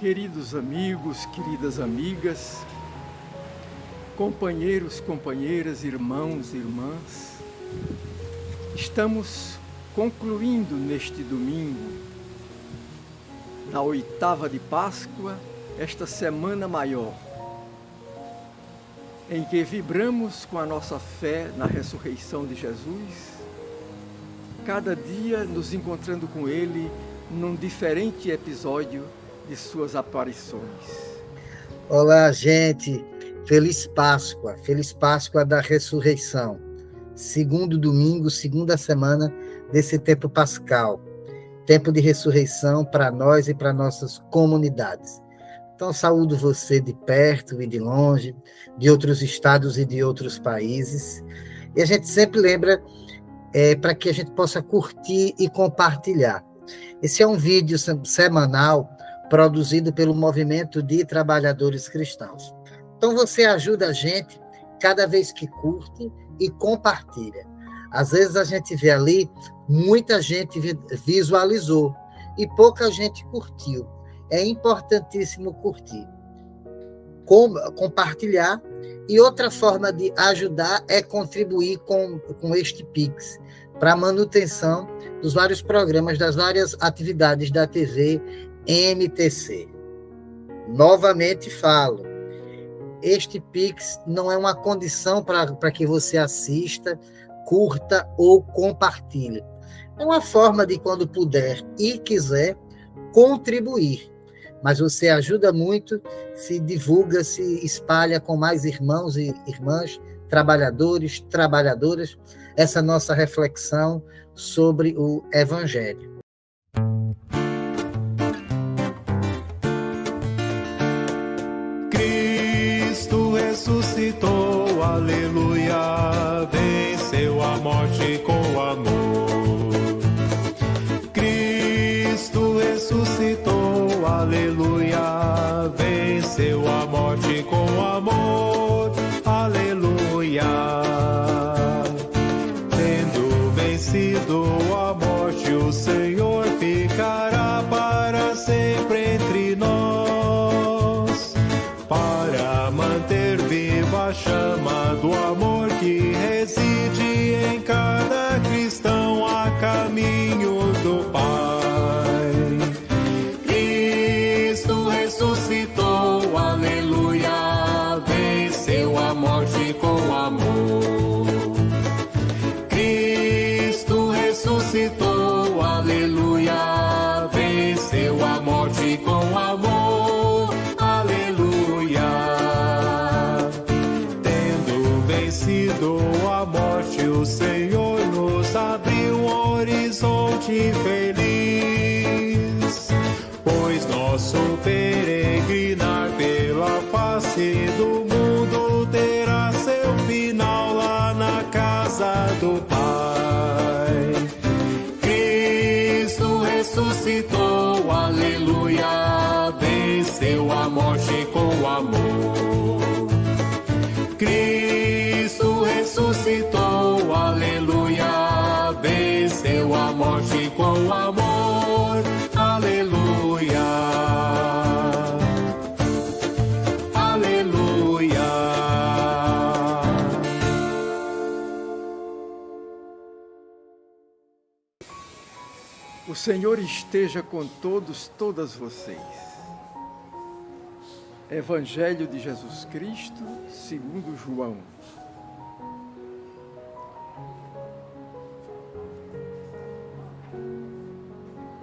Queridos amigos, queridas amigas, companheiros, companheiras, irmãos e irmãs, estamos concluindo neste domingo, na 8ª de Páscoa, esta Semana Maior, em que vibramos com a nossa fé na ressurreição de Jesus, cada dia nos encontrando com Ele num diferente episódio de suas aparições. Olá, gente! Feliz Páscoa da ressurreição. Segundo domingo, segunda semana desse tempo pascal. Tempo de ressurreição para nós e para nossas comunidades. Então, saúdo você de perto e de longe, de outros estados e de outros países. E a gente sempre lembra para que a gente possa curtir e compartilhar. Esse é um vídeo semanal produzido pelo Movimento de Trabalhadores Cristãos. Então você ajuda a gente cada vez que curte e compartilha. Às vezes a gente vê ali, muita gente visualizou e pouca gente curtiu. É importantíssimo curtir, compartilhar, e outra forma de ajudar é contribuir com este Pix, para a manutenção dos vários programas, das várias atividades da TV MTC. Novamente falo, este Pix não é uma condição para que você assista, curta ou compartilhe. É uma forma de, quando puder e quiser, contribuir. Mas você ajuda muito, se divulga, se espalha com mais irmãos e irmãs, trabalhadores, trabalhadoras, essa nossa reflexão sobre o Evangelho. Cristo ressuscitou, aleluia, venceu a morte com amor. Cristo ressuscitou, aleluia, venceu a morte com amor, aleluia. Tendo vencido a morte, o Senhor ficará para sempre entre nós, para manter viva a chama do amor que reside em cada cristão a caminho do Pai. Cristo ressuscitou, aleluia, venceu a morte com amor. Cristo ressuscitou, aleluia, venceu a morte com amor, aleluia. Tendo vencido a morte, o Senhor nos abriu um horizonte feliz, pois nosso peregrinar pela face do mundo terá seu final lá na casa do Pai. Cristo ressuscitou, aleluia, venceu a morte com amor. Cristo ressuscitou, aleluia, venceu a morte com amor, aleluia. Aleluia. O Senhor esteja com todos, todas vocês. Evangelho de Jesus Cristo, segundo João.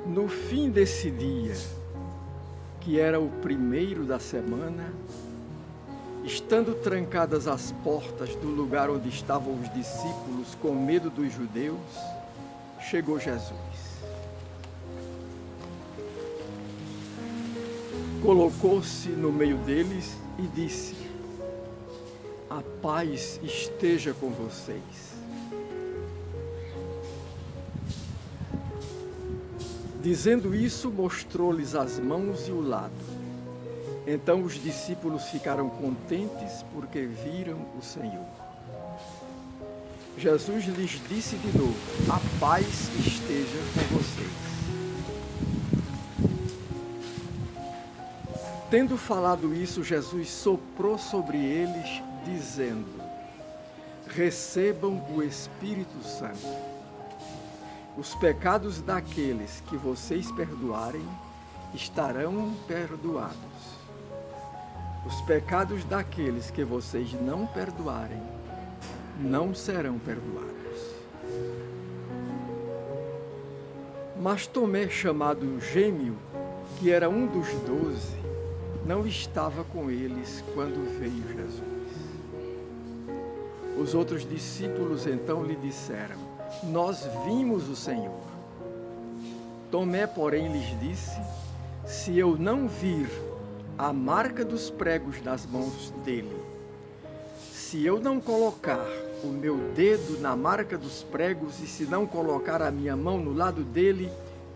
No fim desse dia, que era o primeiro da semana, estando trancadas as portas do lugar onde estavam os discípulos com medo dos judeus, chegou Jesus. Colocou-se no meio deles e disse: a paz esteja com vocês. Dizendo isso, mostrou-lhes as mãos e o lado. Então os discípulos ficaram contentes porque viram o Senhor. Jesus lhes disse de novo: a paz esteja com vocês. Tendo falado isso, Jesus soprou sobre eles, dizendo: recebam o Espírito Santo. Os pecados daqueles que vocês perdoarem estarão perdoados. Os pecados daqueles que vocês não perdoarem não serão perdoados. Mas Tomé, chamado Gêmeo, que era um dos 12, não estava com eles quando veio Jesus. Os outros discípulos então lhe disseram: nós vimos o Senhor. Tomé, porém, lhes disse: se eu não vir a marca dos pregos nas mãos dele, se eu não colocar o meu dedo na marca dos pregos e se não colocar a minha mão no lado dele,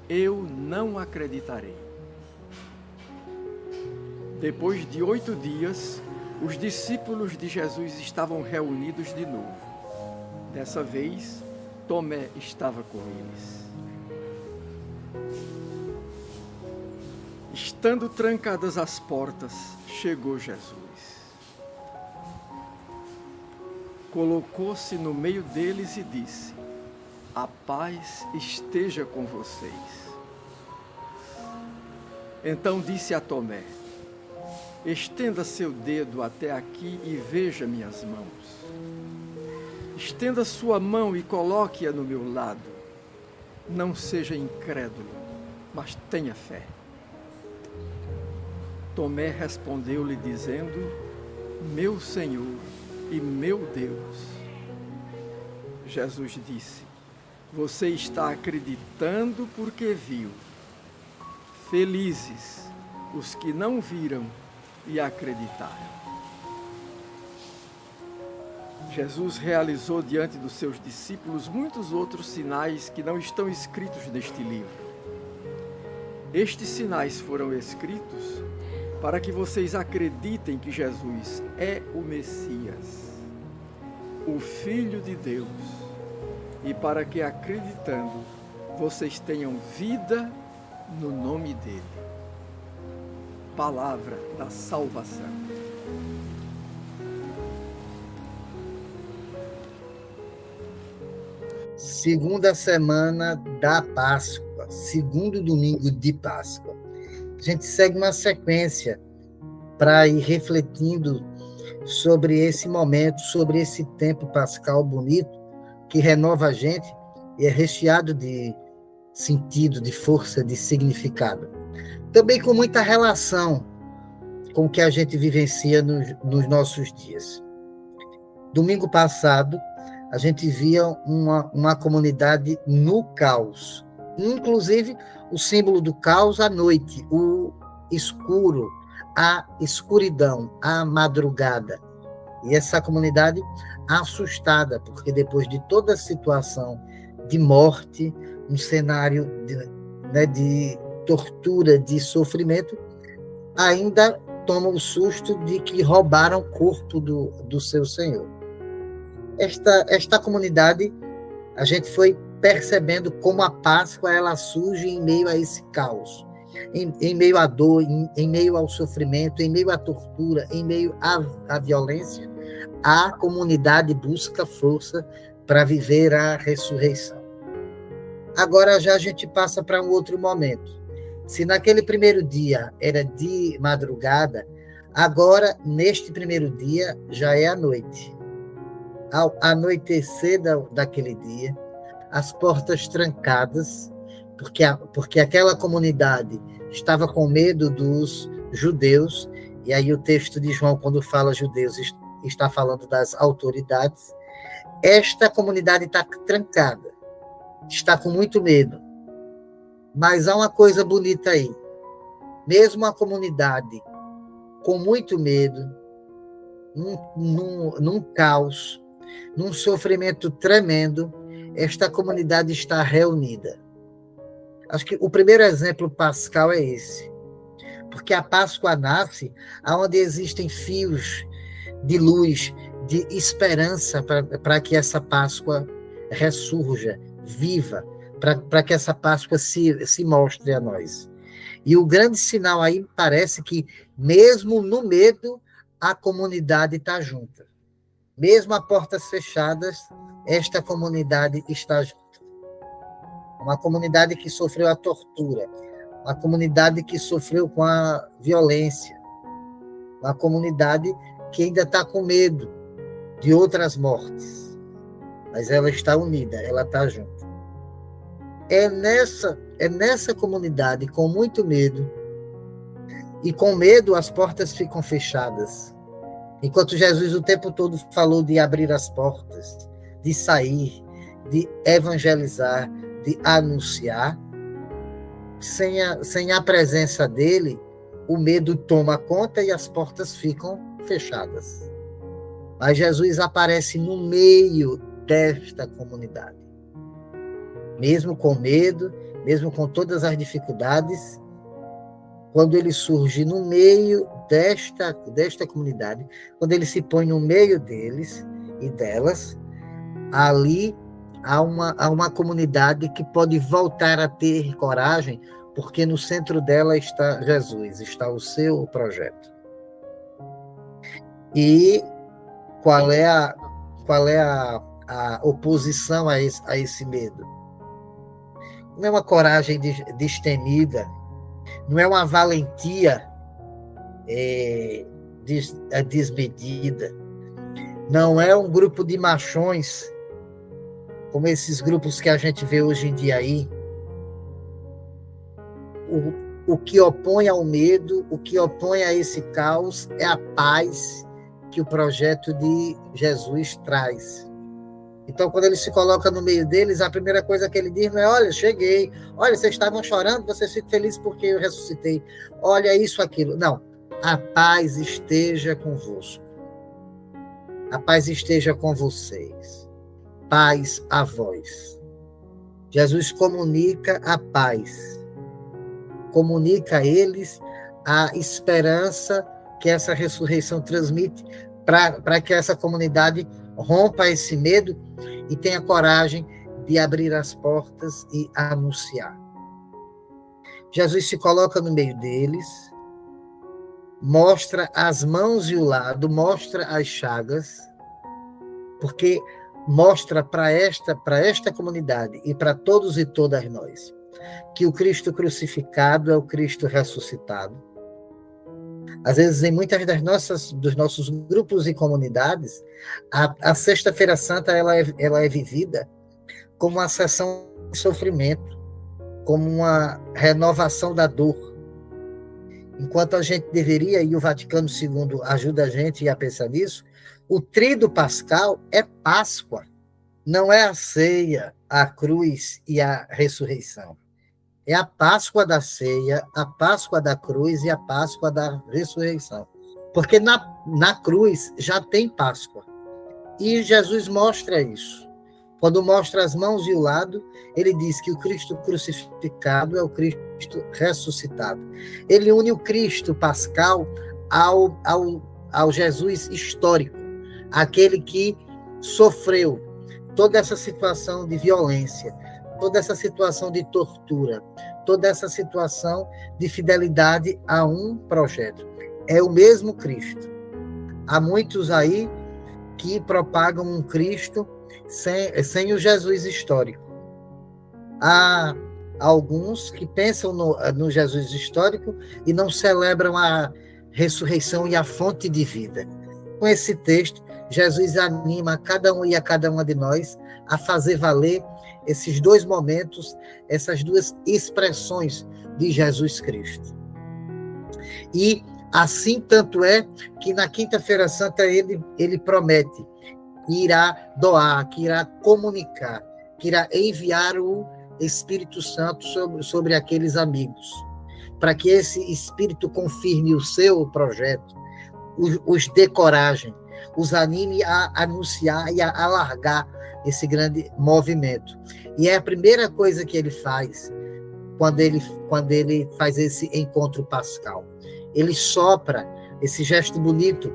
eu não acreditarei. Depois de 8 dias, os discípulos de Jesus estavam reunidos de novo. Dessa vez, Tomé estava com eles. Estando trancadas as portas, chegou Jesus. Colocou-se no meio deles e disse: a paz esteja com vocês. Então disse a Tomé: estenda seu dedo até aqui e veja minhas mãos. Estenda sua mão e coloque-a no meu lado. Não seja incrédulo, mas tenha fé. Tomé respondeu-lhe dizendo: meu Senhor e meu Deus. Jesus disse: você está acreditando porque viu. Felizes os que não viram e acreditaram. Jesus realizou diante dos seus discípulos muitos outros sinais que não estão escritos neste livro. Estes sinais foram escritos para que vocês acreditem que Jesus é o Messias, o Filho de Deus, e para que, acreditando, vocês tenham vida no nome dele. Palavra da salvação. Segunda semana da Páscoa, segundo domingo de Páscoa. A gente segue uma sequência para ir refletindo sobre esse momento, sobre esse tempo pascal bonito, que renova a gente e é recheado de sentido, de força, de significado. Também com muita relação com o que a gente vivencia nos nossos dias. Domingo passado, a gente via uma comunidade no caos. Inclusive, o símbolo do caos, a noite, o escuro, a escuridão, a madrugada. E essa comunidade assustada, porque depois de toda a situação de morte, um cenário de tortura, de sofrimento, ainda toma o susto de que roubaram o corpo do seu Senhor. Esta comunidade, a gente foi percebendo como a Páscoa ela surge em meio a esse caos, em meio à dor, em meio ao sofrimento, em meio à tortura, em meio à violência. A comunidade busca força para viver a ressurreição. Agora já a gente passa para um outro momento. Se naquele primeiro dia era de madrugada, agora, neste primeiro dia, já é a noite. Ao anoitecer daquele dia, as portas trancadas, porque aquela comunidade estava com medo dos judeus, e aí o texto de João, quando fala judeus, está falando das autoridades. Esta comunidade está trancada, está com muito medo. Mas há uma coisa bonita aí. Mesmo a comunidade com muito medo, num caos, num sofrimento tremendo, esta comunidade está reunida. Acho que o primeiro exemplo pascal é esse. Porque a Páscoa nasce onde existem fios de luz, de esperança para que essa Páscoa ressurja, viva, para que essa Páscoa se mostre a nós. E o grande sinal aí parece que, mesmo no medo, a comunidade está junta. Mesmo a portas fechadas, esta comunidade está junta. Uma comunidade que sofreu a tortura, uma comunidade que sofreu com a violência, uma comunidade que ainda está com medo de outras mortes, mas ela está unida, ela está junta. É nessa comunidade, com muito medo, e com medo as portas ficam fechadas. Enquanto Jesus o tempo todo falou de abrir as portas, de sair, de evangelizar, de anunciar, sem a presença dele, o medo toma conta e as portas ficam fechadas. Mas Jesus aparece no meio desta comunidade. Mesmo com medo, mesmo com todas as dificuldades, quando ele surge no meio desta comunidade, quando ele se põe no meio deles e delas, ali há uma comunidade que pode voltar a ter coragem, porque no centro dela está Jesus, está o seu projeto. E qual é a oposição a esse medo? Não é uma coragem destemida, não é uma valentia desmedida, não é um grupo de machões, como esses grupos que a gente vê hoje em dia aí. O que opõe ao medo, o que opõe a esse caos é a paz que o projeto de Jesus traz. Então, quando ele se coloca no meio deles, a primeira coisa que ele diz não é: olha, cheguei, olha, vocês estavam chorando, vocês ficam felizes porque eu ressuscitei, olha isso, aquilo. Não, a paz esteja convosco, a paz esteja com vocês, paz a vós. Jesus comunica a paz, comunica a eles a esperança que essa ressurreição transmite, para que essa comunidade rompa esse medo e tenha coragem de abrir as portas e anunciar. Jesus se coloca no meio deles, mostra as mãos e o lado, mostra as chagas, porque mostra para esta comunidade e para todos e todas nós que o Cristo crucificado é o Cristo ressuscitado. Às vezes, em muitas dos nossos grupos e comunidades, a Sexta-feira Santa ela é vivida como uma sessão de sofrimento, como uma renovação da dor. Enquanto a gente deveria, e o Vaticano II ajuda a gente a pensar nisso, o Tríduo Pascal é Páscoa, não é a ceia, a cruz e a ressurreição. É a Páscoa da ceia, a Páscoa da cruz e a Páscoa da ressurreição. Porque na cruz já tem Páscoa. E Jesus mostra isso. Quando mostra as mãos e o lado, ele diz que o Cristo crucificado é o Cristo ressuscitado. Ele une o Cristo pascal ao Jesus histórico, aquele que sofreu toda essa situação de violência, toda essa situação de tortura, toda essa situação de fidelidade a um projeto. É o mesmo Cristo. Há muitos aí que propagam um Cristo sem o Jesus histórico. Há alguns que pensam no Jesus histórico e não celebram a ressurreição e a fonte de vida. Com esse texto, Jesus anima a cada um e a cada uma de nós a fazer valer esses dois momentos, essas duas expressões de Jesus Cristo. E assim, tanto é que na Quinta-feira Santa ele promete que irá doar, que irá comunicar, que irá enviar o Espírito Santo sobre aqueles amigos, para que esse Espírito confirme o seu projeto, os dê coragem, os anime a anunciar e a alargar esse grande movimento. E é a primeira coisa que ele faz quando ele faz esse encontro pascal. Ele sopra esse gesto bonito,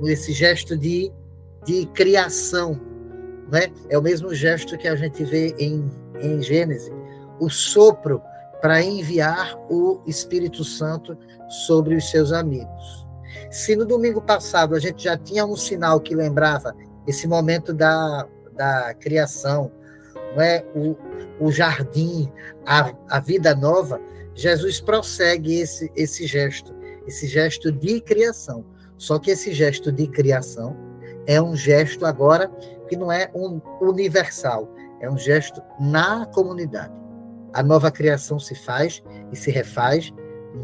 esse gesto de criação, né? É o mesmo gesto que a gente vê em Gênesis, o sopro para enviar o Espírito Santo sobre os seus amigos. Se no domingo passado a gente já tinha um sinal que lembrava esse momento da criação, não é? O jardim, a vida nova, Jesus prossegue esse gesto de criação. Só que esse gesto de criação é um gesto agora que não é universal, é um gesto na comunidade. A nova criação se faz e se refaz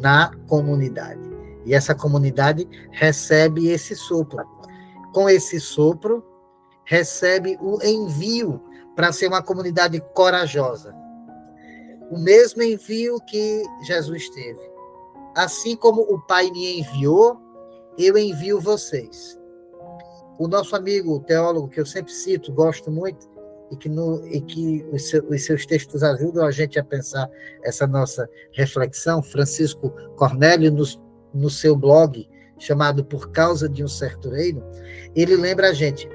na comunidade. E essa comunidade recebe esse sopro. Com esse sopro, recebe o envio para ser uma comunidade corajosa. O mesmo envio que Jesus teve. Assim como o Pai me enviou, eu envio vocês. O nosso amigo, o teólogo, que eu sempre cito, gosto muito, e que os seus textos ajudam a gente a pensar essa nossa reflexão, Francisco Cornélio, no seu blog, chamado Por Causa de um Certo Reino, ele lembra a gente,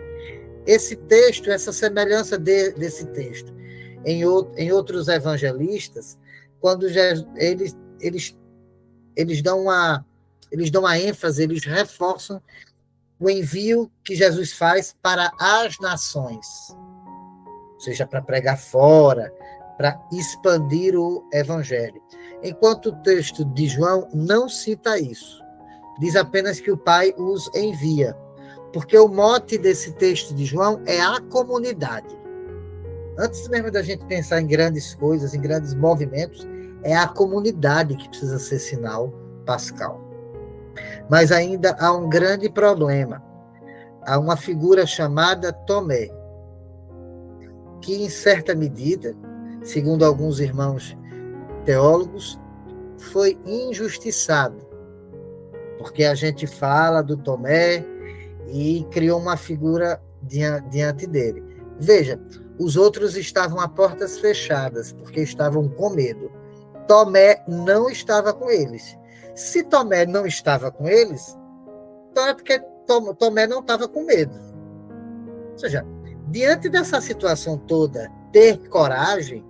esse texto, essa semelhança desse texto, em outros evangelistas, quando eles dão uma ênfase, eles reforçam o envio que Jesus faz para as nações, ou seja, para pregar fora, para expandir o evangelho. Enquanto o texto de João não cita isso, diz apenas que o Pai os envia, porque o mote desse texto de João é a comunidade. Antes mesmo da gente pensar em grandes coisas, em grandes movimentos, é a comunidade que precisa ser sinal pascal. Mas ainda há um grande problema. Há uma figura chamada Tomé, que em certa medida, segundo alguns irmãos teólogos, foi injustiçado, porque a gente fala do Tomé e criou uma figura diante dele. Veja, os outros estavam a portas fechadas, porque estavam com medo. Tomé não estava com eles. Se Tomé não estava com eles, então é porque Tomé não estava com medo. Ou seja, diante dessa situação toda, ter coragem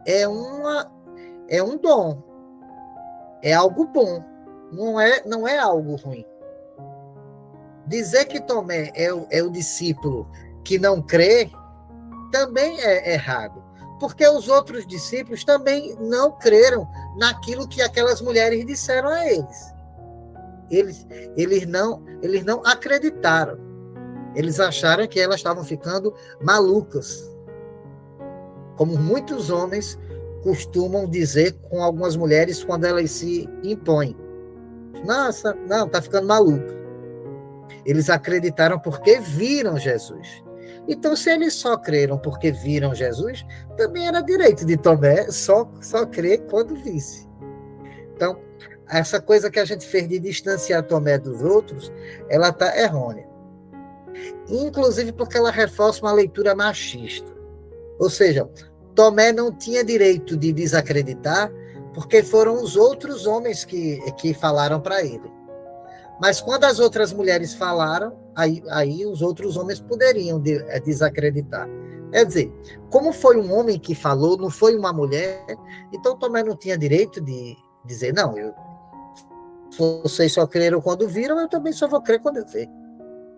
é um dom, é algo bom, não é algo ruim. Dizer que Tomé é o discípulo que não crê também é errado, porque os outros discípulos também não creram naquilo que aquelas mulheres disseram a eles. Eles não acreditaram. Eles acharam que elas estavam ficando malucas, como muitos homens costumam dizer com algumas mulheres quando elas se impõem. Nossa, não, está ficando maluca. Eles acreditaram porque viram Jesus. Então, se eles só creram porque viram Jesus, também era direito de Tomé só crer quando visse. Então, essa coisa que a gente fez de distanciar Tomé dos outros, ela está errônea. Inclusive porque ela reforça uma leitura machista. Ou seja, Tomé não tinha direito de desacreditar porque foram os outros homens que falaram para ele. Mas quando as outras mulheres falaram, aí os outros homens poderiam desacreditar. Quer dizer, como foi um homem que falou, não foi uma mulher, então Tomé não tinha direito de dizer, não, vocês só creram quando viram, eu também só vou crer quando eu ver.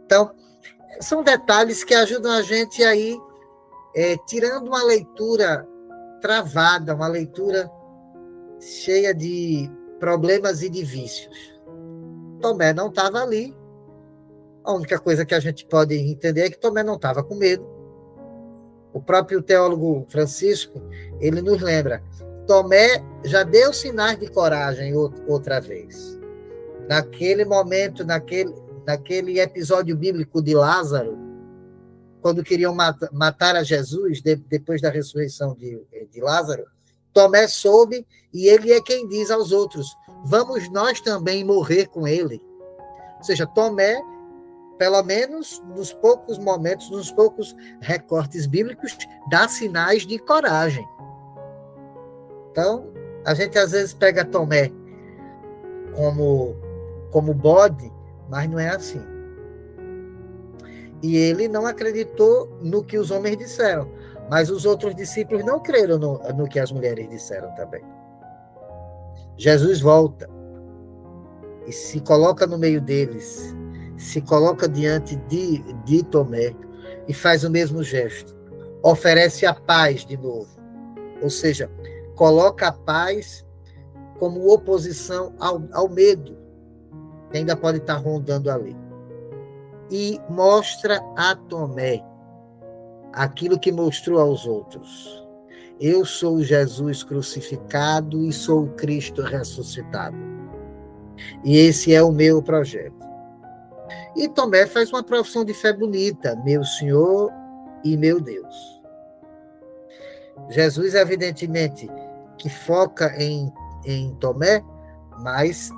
Então, são detalhes que ajudam a gente aí, tirando uma leitura travada, uma leitura cheia de problemas e de vícios. Tomé não estava ali. A única coisa que a gente pode entender é que Tomé não estava com medo. O próprio teólogo Francisco, ele nos lembra, Tomé já deu sinais de coragem outra vez. Naquele momento, naquele episódio bíblico de Lázaro, quando queriam matar a Jesus, depois da ressurreição de Lázaro, Tomé soube, e ele é quem diz aos outros, vamos nós também morrer com ele. Ou seja, Tomé, pelo menos nos poucos momentos, nos poucos recortes bíblicos, dá sinais de coragem. Então, a gente às vezes pega Tomé como bode, mas não é assim. E ele não acreditou no que os homens disseram, mas os outros discípulos não creram no que as mulheres disseram também. Jesus volta e se coloca no meio deles, se coloca diante de Tomé e faz o mesmo gesto. Oferece a paz de novo. Ou seja, coloca a paz como oposição ao medo, que ainda pode estar rondando ali. E mostra a Tomé aquilo que mostrou aos outros. Eu sou Jesus crucificado e sou o Cristo ressuscitado. E esse é o meu projeto. E Tomé faz uma profissão de fé bonita, meu Senhor e meu Deus. Jesus, evidentemente, que foca em Tomé, mas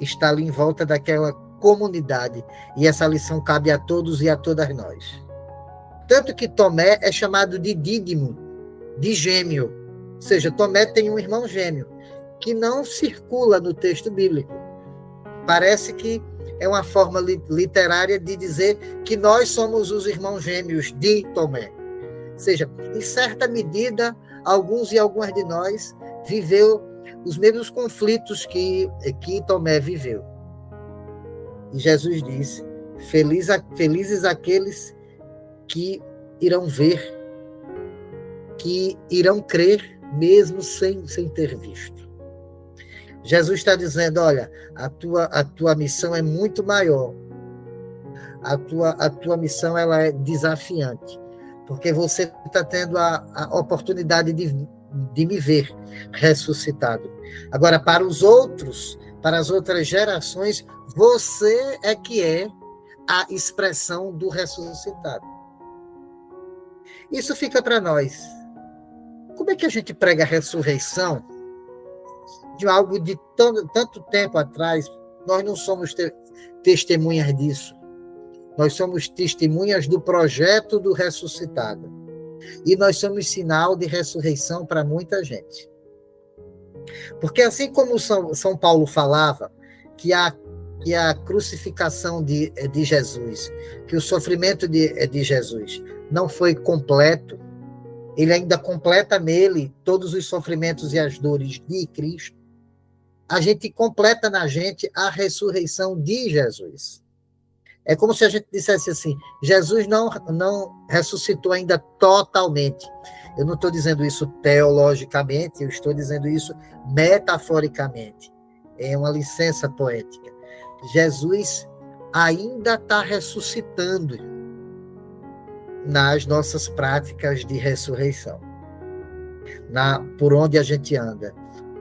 está ali em volta daquela comunidade. E essa lição cabe a todos e a todas nós. Tanto que Tomé é chamado de Dídimo, de gêmeo. Ou seja, Tomé tem um irmão gêmeo, que não circula no texto bíblico. Parece que é uma forma literária de dizer que nós somos os irmãos gêmeos de Tomé. Ou seja, em certa medida, alguns e algumas de nós viveu os mesmos conflitos que Tomé viveu. E Jesus disse, felizes aqueles que irão ver, que irão crer, mesmo sem ter visto. Jesus está dizendo, olha, a tua missão é muito maior. A tua missão ela é desafiante, porque você está tendo a oportunidade de me ver ressuscitado. Agora, para os outros, para as outras gerações, você é que é a expressão do ressuscitado. Isso fica para nós. Como é que a gente prega a ressurreição de algo de tanto tempo atrás? Nós não somos testemunhas disso. Nós somos testemunhas do projeto do ressuscitado. E nós somos sinal de ressurreição para muita gente. Porque assim como São Paulo falava que a crucificação de Jesus, que o sofrimento de Jesus não foi completo, ele ainda completa nele todos os sofrimentos e as dores de Cristo, a gente completa na gente a ressurreição de Jesus. É como se a gente dissesse assim, Jesus não ressuscitou ainda totalmente. Eu não estou dizendo isso teologicamente, eu estou dizendo isso metaforicamente. É uma licença poética. Jesus ainda está ressuscitando nas nossas práticas de ressurreição. Por onde a gente anda,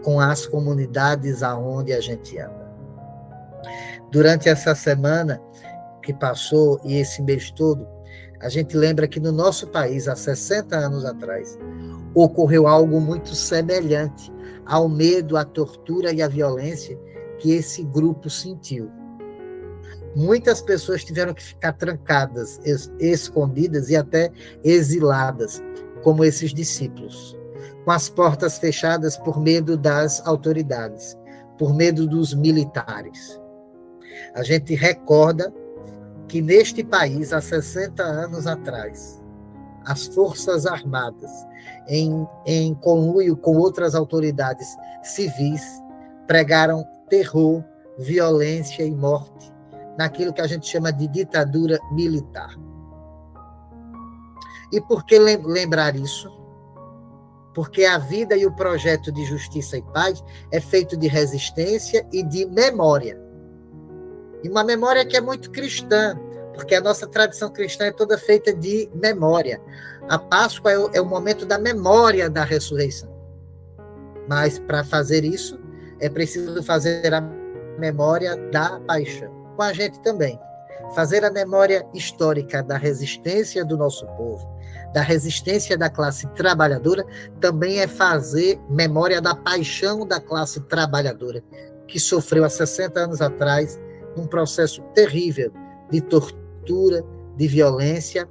com as comunidades aonde a gente anda. Durante essa semana que passou e esse mês todo, a gente lembra que no nosso país, há 60 anos atrás, ocorreu algo muito semelhante ao medo, à tortura e à violência que esse grupo sentiu. Muitas pessoas tiveram que ficar trancadas, escondidas e até exiladas, como esses discípulos, com as portas fechadas por medo das autoridades, por medo dos militares. A gente recorda que neste país, há 60 anos atrás, as Forças Armadas, em conluio com outras autoridades civis, pregaram terror, violência e morte naquilo que a gente chama de ditadura militar. E por que lembrar isso? Porque a vida e o projeto de justiça e paz é feito de resistência e de memória. E uma memória que é muito cristã, porque a nossa tradição cristã é toda feita de memória. A Páscoa é o momento da memória da ressurreição. Mas para fazer isso, é preciso fazer a memória da paixão. Com a gente também. Fazer a memória histórica da resistência do nosso povo, da resistência da classe trabalhadora, também é fazer memória da paixão da classe trabalhadora, que sofreu há 60 anos atrás um processo terrível de tortura, de violência,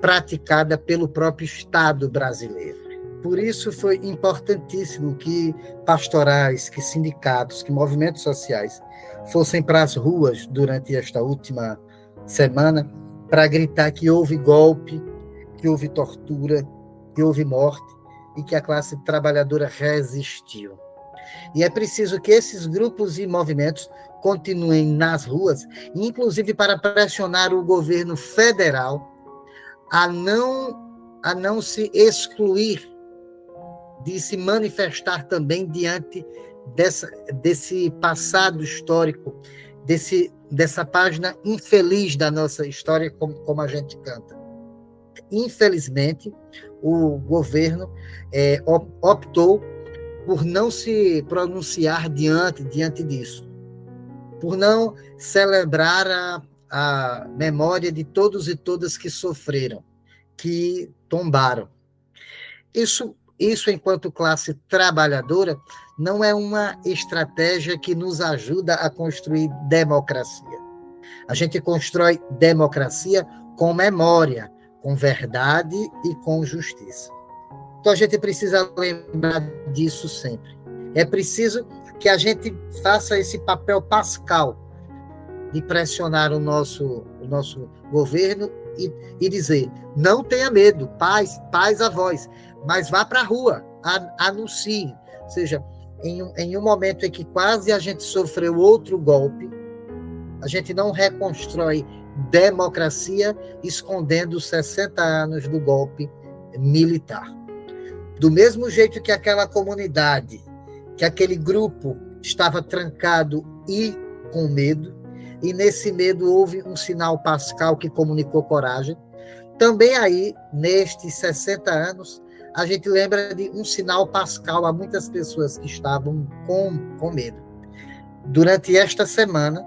praticada pelo próprio Estado brasileiro. Por isso foi importantíssimo que pastorais, que sindicatos, que movimentos sociais fossem para as ruas durante esta última semana para gritar que houve golpe, que houve tortura, que houve morte e que a classe trabalhadora resistiu. E é preciso que esses grupos e movimentos continuem nas ruas, inclusive para pressionar o governo federal a não se excluir de se manifestar também diante desse passado histórico, dessa página infeliz da nossa história, como a gente canta. Infelizmente, o governo optou por não se pronunciar diante disso, por não celebrar a memória de todos e todas que sofreram, que tombaram. Isso, enquanto classe trabalhadora, não é uma estratégia que nos ajuda a construir democracia. A gente constrói democracia com memória, com verdade e com justiça. Então, a gente precisa lembrar disso sempre. É preciso que a gente faça esse papel pascal de pressionar o nosso governo e dizer, não tenha medo, paz a voz, mas vá para a rua, anuncie. Ou seja, em um momento em que quase a gente sofreu outro golpe, a gente não reconstrói democracia escondendo 60 anos do golpe militar. Do mesmo jeito que aquela comunidade, que aquele grupo estava trancado e com medo, e nesse medo houve um sinal pascal que comunicou coragem, também aí, nestes 60 anos, a gente lembra de um sinal pascal a muitas pessoas que estavam com medo. Durante esta semana,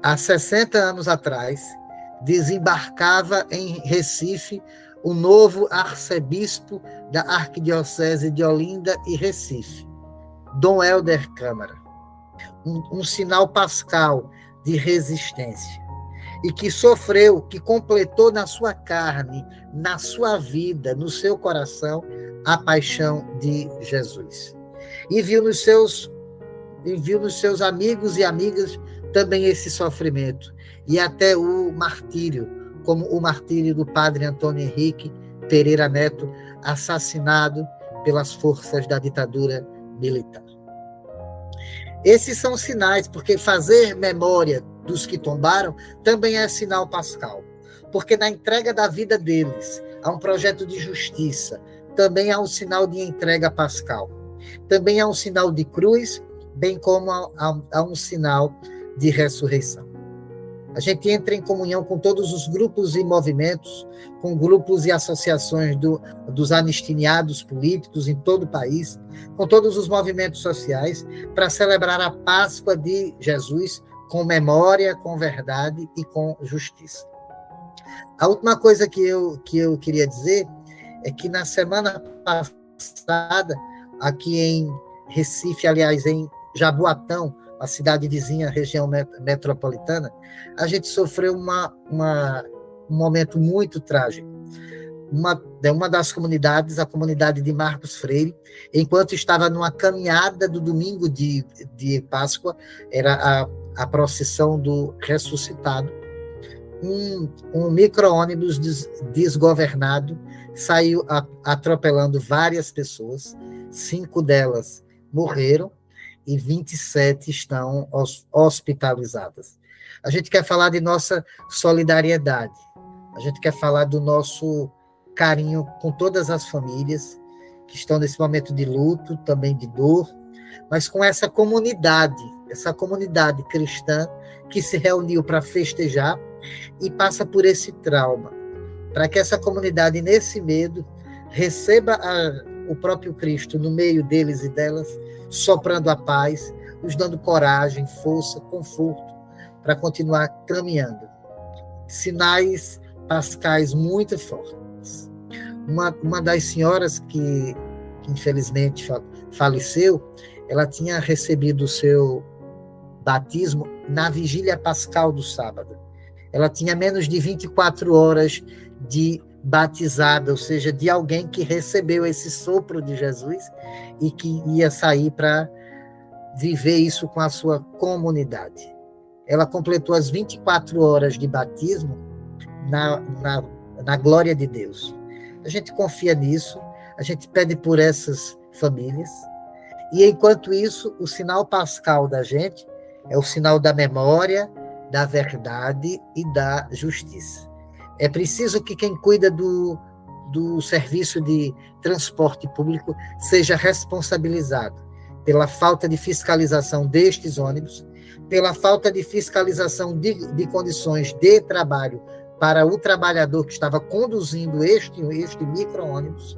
há 60 anos atrás, desembarcava em Recife o novo arcebispo da Arquidiocese de Olinda e Recife, Dom Helder Câmara. Um sinal pascal de resistência. E que sofreu, que completou na sua carne, na sua vida, no seu coração, a paixão de Jesus. E viu nos seus amigos e amigas também esse sofrimento. E até o martírio, como o martírio do padre Antônio Henrique Pereira Neto, assassinado pelas forças da ditadura militar. Esses são sinais, porque fazer memória dos que tombaram também é sinal pascal. Porque na entrega da vida deles a um projeto de justiça, também há um sinal de entrega pascal. Também há um sinal de cruz, bem como há um sinal de ressurreição. A gente entra em comunhão com todos os grupos e movimentos, com grupos e associações dos anistiniados políticos em todo o país, com todos os movimentos sociais, para celebrar a Páscoa de Jesus com memória, com verdade e com justiça. A última coisa que eu queria dizer é que na semana passada, aqui em Recife, aliás, em Jaboatão, a cidade vizinha, região metropolitana, a gente sofreu um momento muito trágico. Uma das comunidades, a comunidade de Marcos Freire, enquanto estava numa caminhada do domingo de Páscoa, era a procissão do ressuscitado, um micro-ônibus desgovernado saiu atropelando várias pessoas, 5 delas morreram, e 27 estão hospitalizadas. A gente quer falar de nossa solidariedade, a gente quer falar do nosso carinho com todas as famílias que estão nesse momento de luto, também de dor, mas com essa comunidade cristã que se reuniu para festejar e passa por esse trauma, para que essa comunidade, nesse medo, receba o próprio Cristo no meio deles e delas, soprando a paz, nos dando coragem, força, conforto, para continuar caminhando. Sinais pascais muito fortes. Uma das senhoras que infelizmente faleceu, ela tinha recebido o seu batismo na vigília pascal do sábado. Ela tinha menos de 24 horas de batizada, ou seja, de alguém que recebeu esse sopro de Jesus e que ia sair para viver isso com a sua comunidade. Ela completou as 24 horas de batismo na glória de Deus. A gente confia nisso, a gente pede por essas famílias E, enquanto isso, o sinal pascal da gente é o sinal da memória, da verdade e da justiça. É preciso que quem cuida do serviço de transporte público seja responsabilizado pela falta de fiscalização destes ônibus, pela falta de fiscalização de condições de trabalho para o trabalhador que estava conduzindo este micro-ônibus,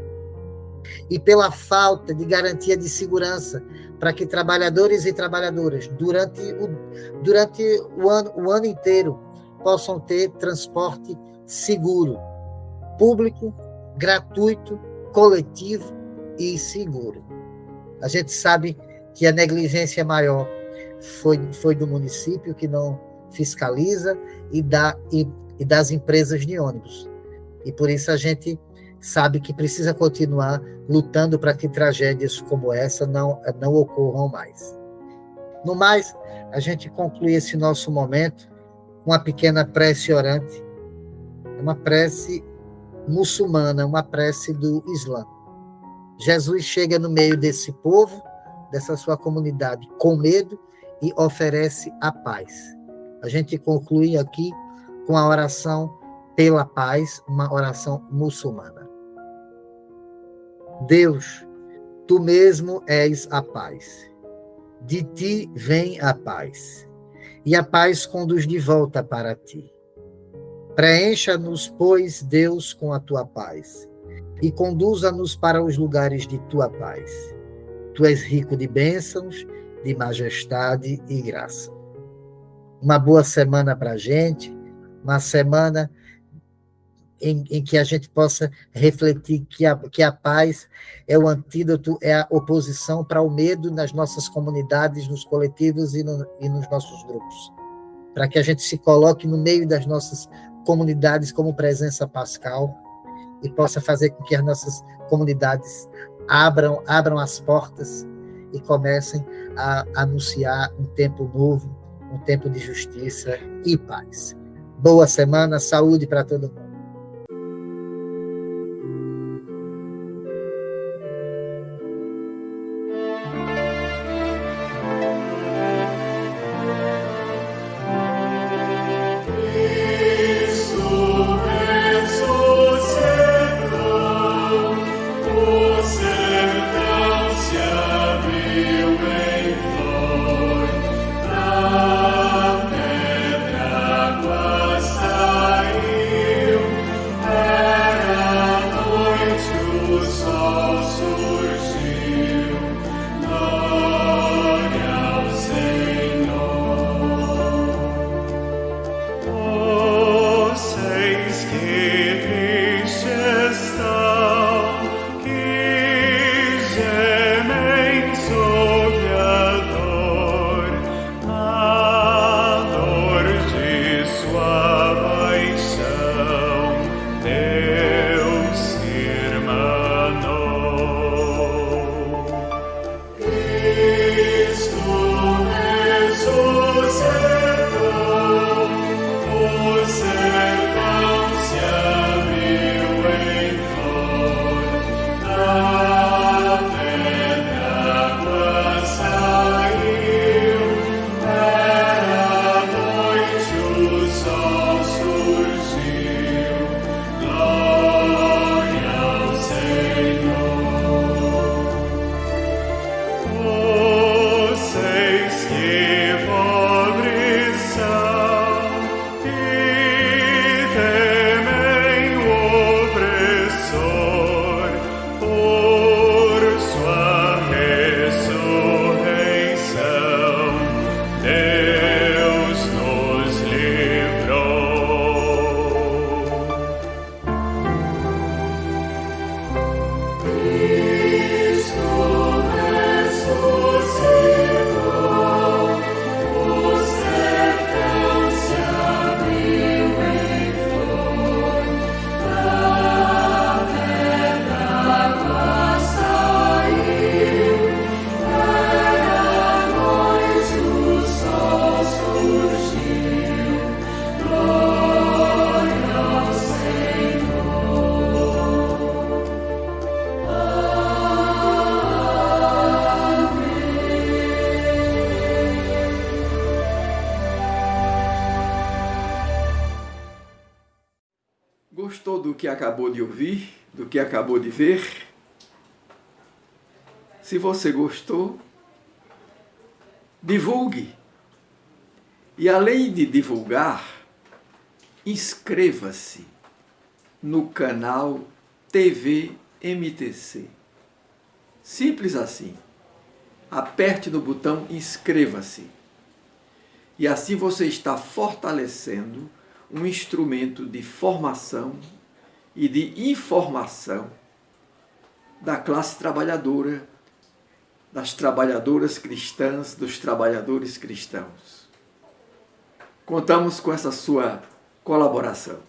e pela falta de garantia de segurança para que trabalhadores e trabalhadoras, durante o ano inteiro, possam ter transporte seguro, público, gratuito, coletivo e seguro. A gente sabe que a negligência maior foi do município, que não fiscaliza, e das empresas de ônibus. E por isso a gente sabe que precisa continuar lutando para que tragédias como essa não ocorram mais. No mais, a gente conclui esse nosso momento com uma pequena prece orante, uma prece muçulmana, uma prece do Islã. Jesus chega no meio desse povo, dessa sua comunidade, com medo, e oferece a paz. A gente conclui aqui com a oração pela paz, uma oração muçulmana. Deus, tu mesmo és a paz. De ti vem a paz, e a paz conduz de volta para ti. Preencha-nos, pois, Deus, com a tua paz, e conduza-nos para os lugares de tua paz. Tu és rico de bênçãos, de majestade e graça. Uma boa semana para a gente, uma semana em que a gente possa refletir que a paz é o antídoto, é a oposição para o medo nas nossas comunidades, nos coletivos e nos nossos grupos. Para que a gente se coloque no meio das nossas comunidades como presença pascal e possa fazer com que as nossas comunidades abram as portas e comecem a anunciar um tempo novo, um tempo de justiça e paz. Boa semana, saúde para todo mundo. Saiu Gostou do que acabou de ouvir, do que acabou de ver? Se você gostou, divulgue. E além de divulgar, inscreva-se no canal TV MTC. Simples assim. Aperte no botão inscreva-se. E assim você está fortalecendo um instrumento de formação e de informação da classe trabalhadora, das trabalhadoras cristãs, dos trabalhadores cristãos. Contamos com essa sua colaboração.